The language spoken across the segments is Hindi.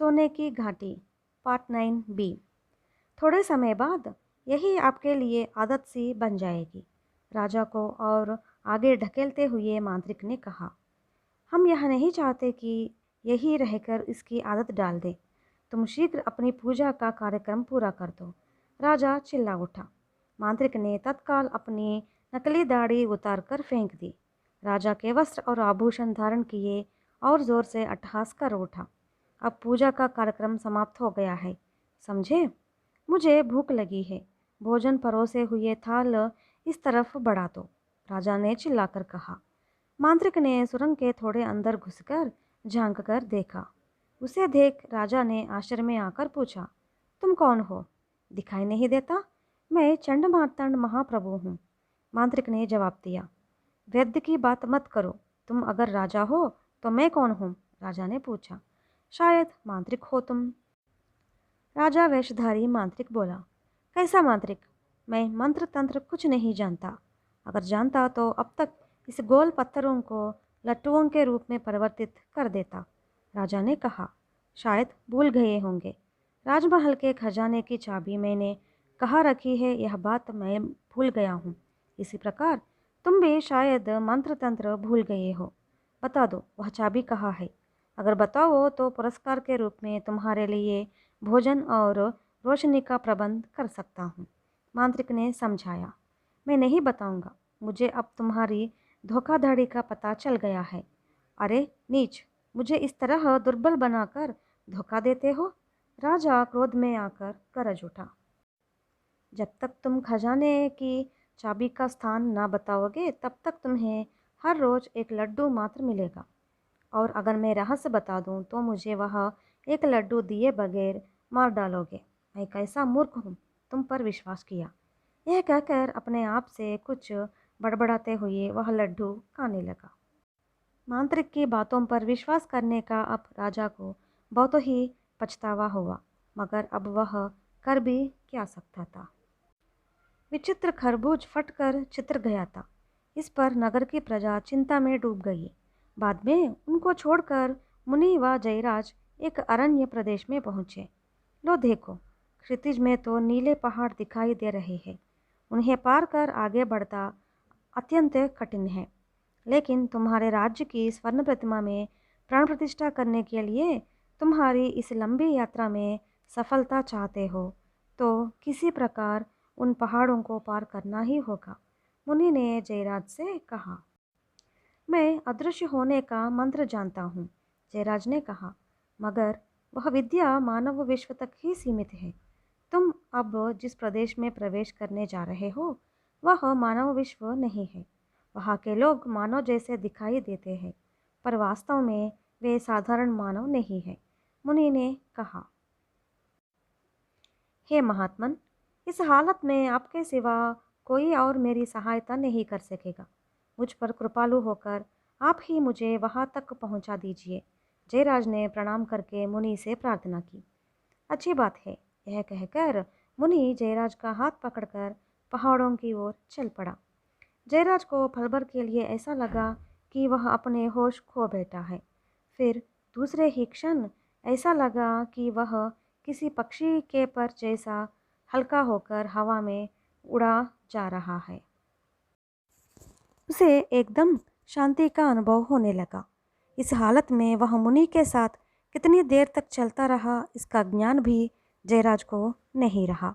सोने की घाटी पार्ट 9 बी। थोड़े समय बाद यही आपके लिए आदत सी बन जाएगी, राजा को और आगे ढकेलते हुए मांत्रिक ने कहा। हम यह नहीं चाहते कि यही रहकर इसकी आदत डाल दे। तुम शीघ्र अपनी पूजा का कार्यक्रम पूरा कर दो। राजा चिल्ला उठा। मांत्रिक ने तत्काल अपनी नकली दाढ़ी उतारकर फेंक दी। राजा के वस्त्र और आभूषण धारण किए और जोर से अट्टहास कर उठा। अब पूजा का कार्यक्रम समाप्त हो गया है, समझे? मुझे भूख लगी है। भोजन परोसे हुए थाल इस तरफ बढ़ा दो, राजा ने चिल्लाकर कहा। मांत्रिक ने सुरंग के थोड़े अंदर घुसकर झांक कर देखा। उसे देख राजा ने आश्चर्य में आकर पूछा, तुम कौन हो? दिखाई नहीं देता? मैं चंड मार्तंड महाप्रभु हूँ, मांत्रिक ने जवाब दिया। वैद्य की बात मत करो। तुम अगर राजा हो तो मैं कौन हूँ? राजा ने पूछा। शायद मांत्रिक हो तुम। राजा वेशधारी मांत्रिक बोला। कैसा मांत्रिक? मैं मंत्र तंत्र कुछ नहीं जानता। अगर जानता तो अब तक इस गोल पत्थरों को लट्टुओं के रूप में परिवर्तित कर देता, राजा ने कहा। शायद भूल गए होंगे, राजमहल के खजाने की चाबी मैंने कहाँ रखी है यह बात मैं भूल गया हूँ। इसी प्रकार तुम भी शायद मंत्र तंत्र भूल गए हो। बता दो वह चाबी कहाँ है। अगर बताओ तो पुरस्कार के रूप में तुम्हारे लिए भोजन और रोशनी का प्रबंध कर सकता हूँ, मांत्रिक ने समझाया। मैं नहीं बताऊंगा। मुझे अब तुम्हारी धोखाधड़ी का पता चल गया है। अरे नीच, मुझे इस तरह दुर्बल बनाकर धोखा देते हो? राजा क्रोध में आकर गरज उठा। जब तक तुम खजाने की चाबी का स्थान ना बताओगे तब तक तुम्हें हर रोज़ एक लड्डू मात्र मिलेगा, और अगर मैं रहस्य बता दूं तो मुझे वह एक लड्डू दिए बगैर मार डालोगे। मैं कैसा मूर्ख हूँ, तुम पर विश्वास किया। यह कहकर अपने आप से कुछ बड़बड़ाते हुए वह लड्डू खाने लगा। मांत्रिक की बातों पर विश्वास करने का अब राजा को बहुत ही पछतावा हुआ, मगर अब वह कर भी क्या सकता था। विचित्र खरबूज फटकर चित्र गया था। इस पर नगर की प्रजा चिंता में डूब गई। बाद में उनको छोड़कर मुनि व जयराज एक अरण्य प्रदेश में पहुँचे। लो देखो, क्षितिज में तो नीले पहाड़ दिखाई दे रहे हैं। उन्हें पार कर आगे बढ़ता अत्यंत कठिन है, लेकिन तुम्हारे राज्य की स्वर्ण प्रतिमा में प्राण प्रतिष्ठा करने के लिए तुम्हारी इस लंबी यात्रा में सफलता चाहते हो तो किसी प्रकार उन पहाड़ों को पार करना ही होगा, मुनि ने जयराज से कहा। मैं अदृश्य होने का मंत्र जानता हूँ, जयराज ने कहा, मगर वह विद्या मानव विश्व तक ही सीमित है। तुम अब जिस प्रदेश में प्रवेश करने जा रहे हो वह मानव विश्व नहीं है। वहाँ के लोग मानव जैसे दिखाई देते हैं, पर वास्तव में वे साधारण मानव नहीं है, मुनि ने कहा। हे महात्मन, इस हालत में आपके सिवा कोई और मेरी सहायता नहीं कर सकेगा। मुझ पर कृपालु होकर आप ही मुझे वहाँ तक पहुँचा दीजिए, जयराज ने प्रणाम करके मुनि से प्रार्थना की। अच्छी बात है, यह कहकर मुनि जयराज का हाथ पकड़कर पहाड़ों की ओर चल पड़ा। जयराज को पल भर के लिए ऐसा लगा कि वह अपने होश खो बैठा है। फिर दूसरे ही क्षण ऐसा लगा कि वह किसी पक्षी के पर जैसा हल्का होकर हवा में उड़ा जा रहा है। उसे एकदम शांति का अनुभव होने लगा। इस हालत में वह मुनि के साथ कितनी देर तक चलता रहा इसका ज्ञान भी जयराज को नहीं रहा।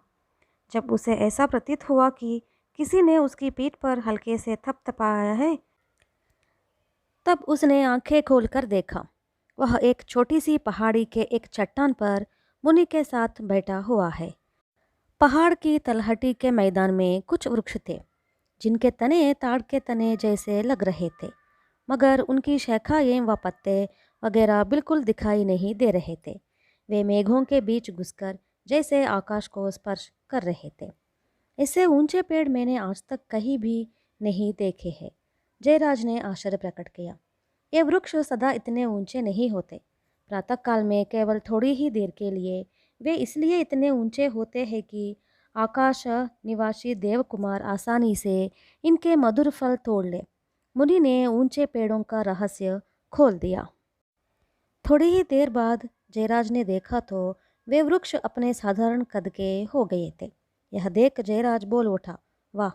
जब उसे ऐसा प्रतीत हुआ कि किसी ने उसकी पीठ पर हल्के से थपथपाया है, तब उसने आंखें खोलकर देखा। वह एक छोटी सी पहाड़ी के एक चट्टान पर मुनि के साथ बैठा हुआ है। पहाड़ की तलहटी के मैदान में कुछ वृक्ष थे, जिनके तने ताड़ के तने जैसे लग रहे थे, मगर उनकी शाखाएं व पत्ते वगैरह बिल्कुल दिखाई नहीं दे रहे थे। वे मेघों के बीच घुसकर जैसे आकाश को स्पर्श कर रहे थे। ऐसे ऊंचे पेड़ मैंने आज तक कहीं भी नहीं देखे हैं, जयराज ने आश्चर्य प्रकट किया। ये वृक्ष सदा इतने ऊंचे नहीं होते। प्रातःकाल में केवल थोड़ी ही देर के लिए वे इसलिए इतने ऊंचे होते हैं कि आकाश निवासी देवकुमार आसानी से इनके मधुर फल तोड़ ले। मुनि ने ऊंचे पेड़ों का रहस्य खोल दिया। थोड़ी ही देर बाद जयराज ने देखा तो वे वृक्ष अपने साधारण कद के हो गए थे। यह देख जयराज बोल उठा, वाह,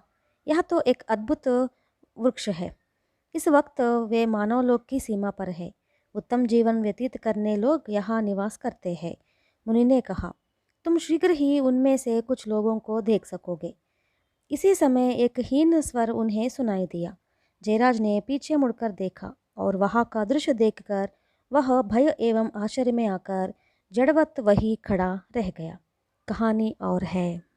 यह तो एक अद्भुत वृक्ष है। इस वक्त वे मानवलोक की सीमा पर है। उत्तम जीवन व्यतीत करने लोग यहाँ निवास करते हैं। मुनि ने कहा, तुम शीघ्र ही उनमें से कुछ लोगों को देख सकोगे। इसी समय एक हीन स्वर उन्हें सुनाई दिया। जयराज ने पीछे मुड़कर देखा और वहाँ का दृश्य देखकर वह भय एवं आश्चर्य में आकर जड़वत वही खड़ा रह गया। कहानी और है।